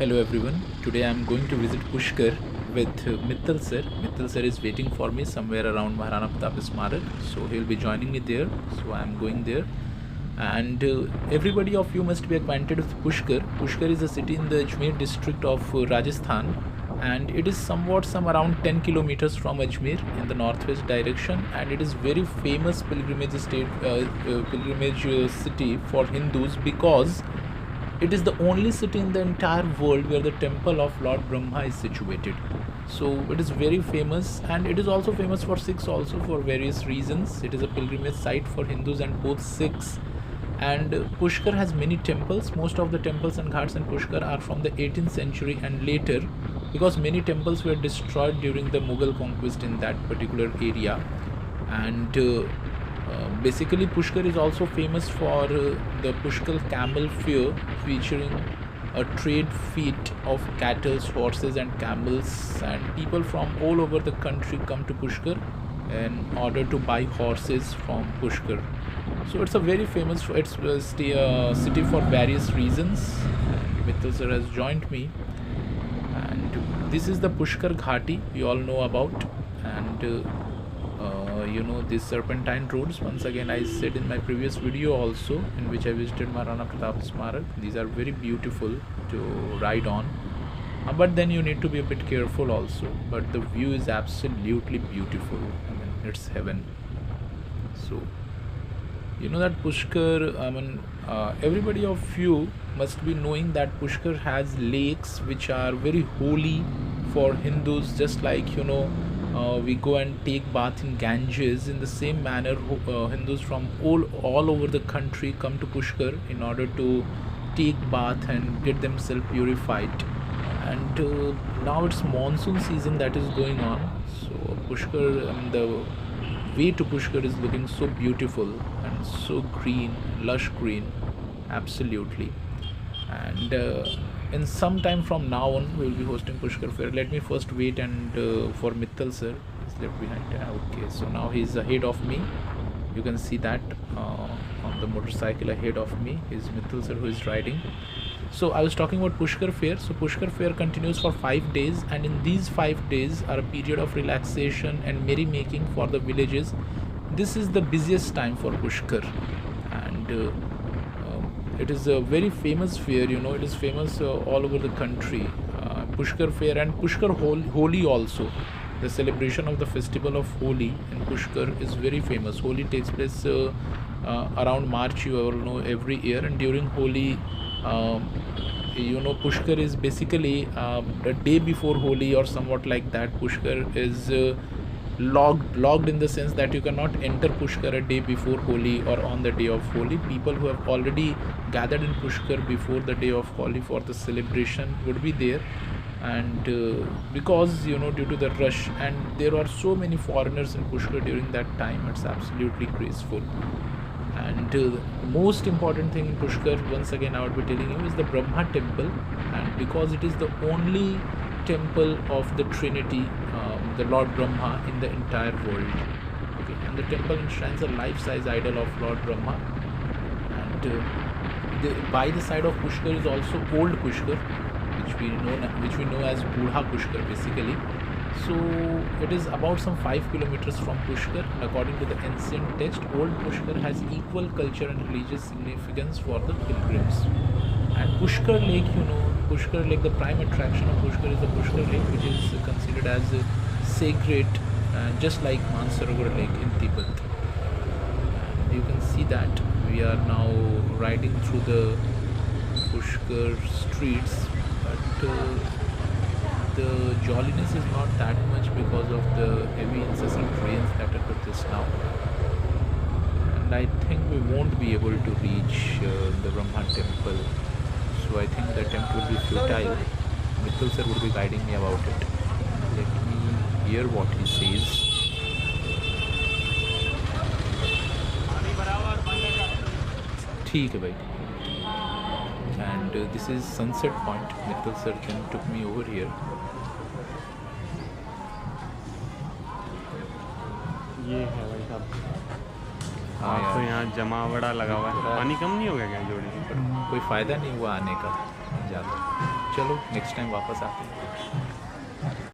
Hello everyone. Today I am going to visit Pushkar with Mittal sir. Mittal sir is waiting for me somewhere around Maharana Pratap Smarak. So he'll be joining me there. So I am going there. And everybody of you must be acquainted with Pushkar. Pushkar is a city in the Ajmer district of Rajasthan, and it is somewhat some around 10 kilometers from Ajmer in the northwest direction, and it is very famous pilgrimage city for Hindus because it is the only city in the entire world where the temple of Lord Brahma is situated. So it is very famous, and it is also famous for Sikhs also for various reasons. It is a pilgrimage site for Hindus and both Sikhs. And Pushkar has many temples. Most of the temples and ghats in Pushkar are from the 18th century and later, because many temples were destroyed during the Mughal conquest in that particular area. And basically Pushkar is also famous for the Pushkar camel fair, featuring a trade feat of cattle, horses and camels, and people from all over the country come to Pushkar in order to buy horses from Pushkar. So it's a very famous, it's a city for various reasons. And Mittal sir has joined me, and this is the Pushkar Ghati we all know about. And these serpentine roads, once again I said in my previous video also, in which I visited Maharana Pratap Smarak, these are very beautiful to ride on. But then you need to be a bit careful also, but the view is absolutely beautiful. I mean, it's heaven. So you know that Pushkar, everybody of you must be knowing that Pushkar has lakes which are very holy for Hindus, just like we go and take bath in Ganges. In the same manner, Hindus from all over the country come to Pushkar in order to take bath and get themselves purified. And now it's monsoon season that is going on, so Pushkar, the way to Pushkar is looking so beautiful and so green, lush green, absolutely. And in some time from now on, we will be hosting Pushkar fair. Let me first wait and for Mittal sir is left behind. Okay, so now he's ahead of me. You can see that on the motorcycle ahead of me is Mittal sir who is riding. So I was talking about Pushkar fair. So Pushkar fair continues for 5 days, and in these 5 days are a period of relaxation and merrymaking for the villages. This is the busiest time for Pushkar, and it is a very famous fair. It is famous all over the country. Pushkar fair and Pushkar Holi also. The celebration of the festival of Holi in Pushkar is very famous. Holi takes place around March, you all know, every year, and during Holi, Pushkar is basically a day before Holi or somewhat like that. Pushkar is logged in the sense that you cannot enter Pushkar a day before Holi or on the day of Holi. People who have already gathered in Pushkar before the day of Holi for the celebration would be there. And because due to the rush, and there are so many foreigners in Pushkar during that time, it's absolutely graceful. And most important thing in Pushkar, once again I would be telling you, is the Brahma temple. And because it is the only temple of the Trinity, the Lord Brahma, in the entire world. Okay, and the temple enshrines a life-size idol of Lord Brahma. And by the side of Pushkar is also Old Pushkar, which we know as Budha Pushkar basically. So it is about some 5 kilometers from Pushkar. And according to the ancient text, Old Pushkar has equal culture and religious significance for the pilgrims. And Pushkar Lake, Pushkar Lake, the prime attraction of Pushkar is the Pushkar Lake, which is considered as sacred, just like Mansarovar Lake in Tibet. And you can see that we are now riding through the Pushkar streets, but the jolliness is not that much because of the heavy incessant rains that occur just now. And I think we won't be able to reach the Brahma temple. So I think the attempt will be futile. Mittal sir will be guiding me about it. Let me hear what he says. ठीक है भाई. And this is Sunset Point. Mittal sir then took me over here. ये है भाई साहब, हाँ तो यार, यहाँ जमा बड़ा लगा हुआ है. पानी कम नहीं हो गया क्या जोड़ी? कोई फ़ायदा नहीं हुआ आने का ज़्यादा. चलो नेक्स्ट टाइम वापस आते हैं।